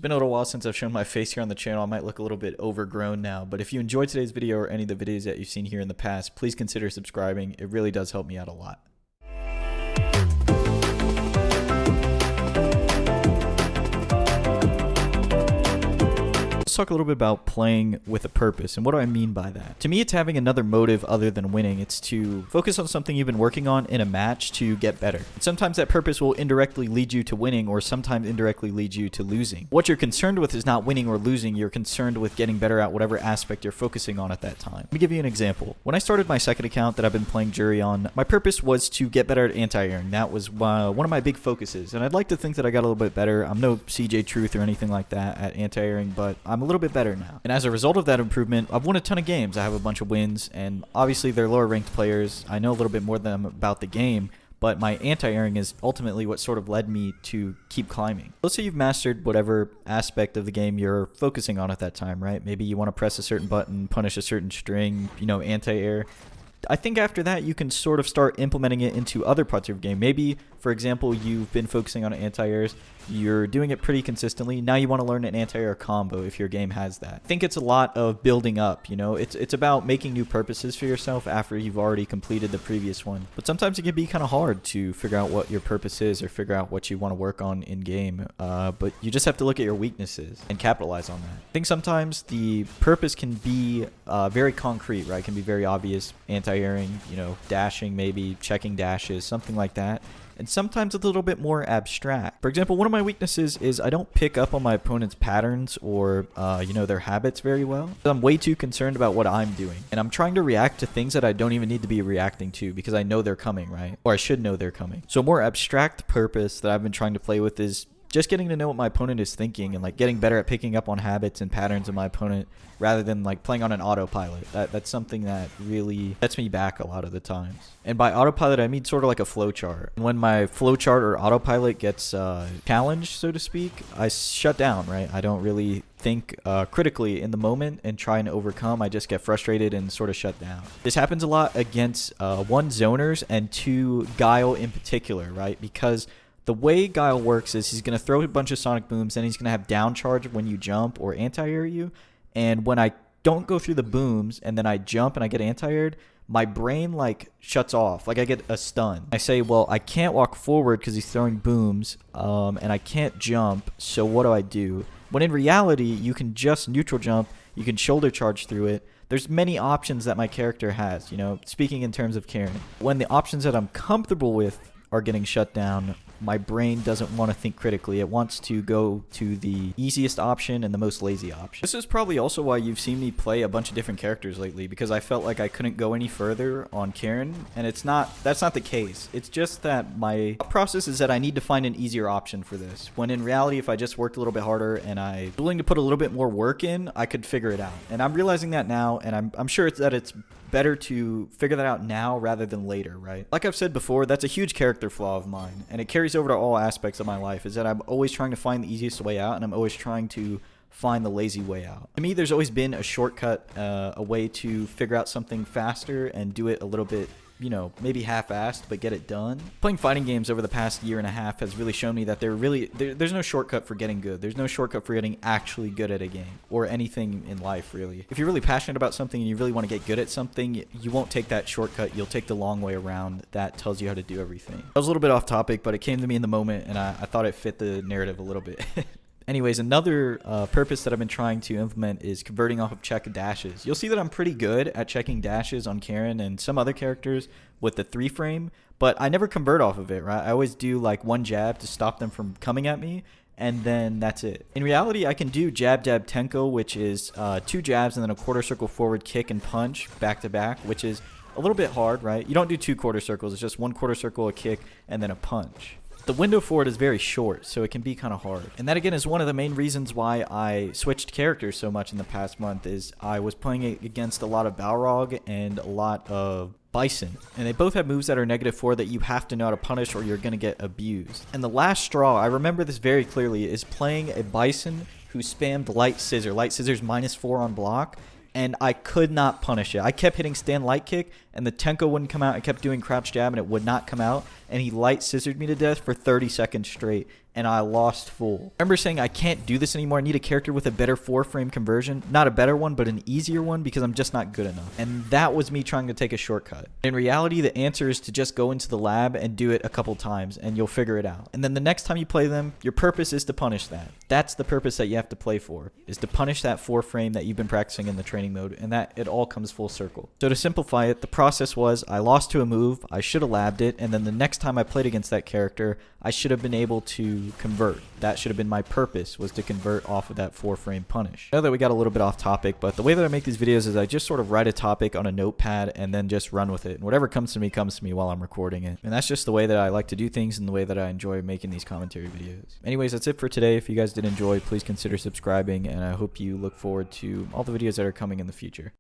been a little while since I've shown my face here on the channel. I might look a little bit overgrown now, but if you enjoyed today's video or any of the videos that you've seen here in the past, please consider subscribing. It really does help me out a lot. Let's talk a little bit about playing with a purpose, and what do I mean by that? To me, it's having another motive other than winning. It's to focus on something you've been working on in a match to get better. And sometimes that purpose will indirectly lead you to winning, or sometimes indirectly lead you to losing. What you're concerned with is not winning or losing. You're concerned with getting better at whatever aspect you're focusing on at that time. Let me give you an example. When I started my second account that I've been playing Jury on, my purpose was to get better at anti-airing. That was one of my big focuses, and I'd like to think that I got a little bit better. I'm no CJ Truth or anything like that at anti-airing, but I'm a little bit better now. And as a result of that improvement, I've won a ton of games. I have a bunch of wins, and obviously they're lower ranked players. I know a little bit more than them about the game, but my anti-airing is ultimately what sort of led me to keep climbing. Let's say you've mastered whatever aspect of the game you're focusing on at that time, right? Maybe you want to press a certain button, punish a certain string, anti-air. I think after that, you can sort of start implementing it into other parts of your game. Maybe, for example, you've been focusing on anti-airs, you're doing it pretty consistently. Now you want to learn an anti-air combo if your game has that. I think it's a lot of building up, It's about making new purposes for yourself after you've already completed the previous one. But sometimes it can be kind of hard to figure out what your purpose is or figure out what you want to work on in-game. But you just have to look at your weaknesses and capitalize on that. I think sometimes the purpose can be very concrete, right? It can be very obvious. Anti-airing, dashing, maybe checking dashes, something like that. And sometimes it's a little bit more abstract. For example, one of my weaknesses is I don't pick up on my opponent's patterns or, their habits very well. I'm way too concerned about what I'm doing. And I'm trying to react to things that I don't even need to be reacting to because I know they're coming, right? Or I should know they're coming. So a more abstract purpose that I've been trying to play with is just getting to know what my opponent is thinking and getting better at picking up on habits and patterns of my opponent rather than playing on an autopilot. That's something that really sets me back a lot of the times. And by autopilot, I mean sort of like a flowchart. And when my flowchart or autopilot gets challenged, so to speak, I shut down, right? I don't really think critically in the moment and try and overcome. I just get frustrated and sort of shut down. This happens a lot against one, zoners, and two, Guile in particular, right? Because the way Guile works is he's going to throw a bunch of sonic booms, and he's going to have down charge when you jump or anti-air you. And when I don't go through the booms and then I jump and I get anti-aired, my brain shuts off. I get a stun. I say, well, I can't walk forward because he's throwing booms, and I can't jump. So what do? When in reality, you can just neutral jump. You can shoulder charge through it. There's many options that my character has, speaking in terms of Karin. When the options that I'm comfortable with are getting shut down, my brain doesn't want to think critically. It wants to go to the easiest option and the most lazy option. This is probably also why you've seen me play a bunch of different characters lately, because I felt like I couldn't go any further on Karin, and that's not the case. It's just that my process is that I need to find an easier option for this, when in reality, if I just worked a little bit harder and I'm willing to put a little bit more work in, I could figure it out. And I'm realizing that now, and I'm sure it's better to figure that out now rather than later, right? Like I've said before, that's a huge character flaw of mine, and it carries over to all aspects of my life, is that I'm always trying to find the easiest way out, and I'm always trying to find the lazy way out. To me, there's always been a shortcut, a way to figure out something faster and do it a little bit, maybe half-assed, but get it done. Playing fighting games over the past year and a half has really shown me that there's no shortcut for getting good. There's no shortcut for getting actually good at a game or anything in life, really. If you're really passionate about something and you really want to get good at something, you won't take that shortcut. You'll take the long way around that tells you how to do everything. I was a little bit off topic, but it came to me in the moment, and I thought it fit the narrative a little bit. Anyways, another purpose that I've been trying to implement is converting off of check dashes. You'll see that I'm pretty good at checking dashes on Karin and some other characters with the 3-frame, but I never convert off of it, right? I always do one jab to stop them from coming at me, and then that's it. In reality, I can do jab, jab, tenko, which is 2 jabs and then a quarter circle forward kick and punch back to back, which is a little bit hard, right? You don't do 2 quarter circles. It's just 1 quarter circle, a kick, and then a punch. The window for it is very short, so it can be kind of hard. And that, again, is one of the main reasons why I switched characters so much in the past month, is I was playing against a lot of Balrog and a lot of Bison, and they both have moves that are -4 that you have to know how to punish or you're going to get abused. And the last straw, I remember this very clearly, is playing a Bison who spammed Light Scissors -4 on block, and I could not punish it. I kept hitting stand light kick, and the Tenko wouldn't come out. I kept doing crouch jab, and it would not come out, and he light scissored me to death for 30 seconds straight. and I lost full. I remember saying I can't do this anymore. I need a character with a better 4-frame conversion. Not a better one, but an easier one because I'm just not good enough. And that was me trying to take a shortcut. In reality, the answer is to just go into the lab and do it a couple times and you'll figure it out. And then the next time you play them, your purpose is to punish that. That's the purpose that you have to play for, is to punish that 4-frame that you've been practicing in the training mode, and that it all comes full circle. So to simplify it, the process was I lost to a move, I should have labbed it, and then the next time I played against that character, I should have been able to convert. That should have been my purpose, was to convert off of that 4-frame punish. I know that we got a little bit off topic, but the way that I make these videos is I just sort of write a topic on a notepad and then just run with it. And whatever comes to me while I'm recording it. And that's just the way that I like to do things and the way that I enjoy making these commentary videos. Anyways, that's it for today. If you guys did enjoy, please consider subscribing, and I hope you look forward to all the videos that are coming in the future.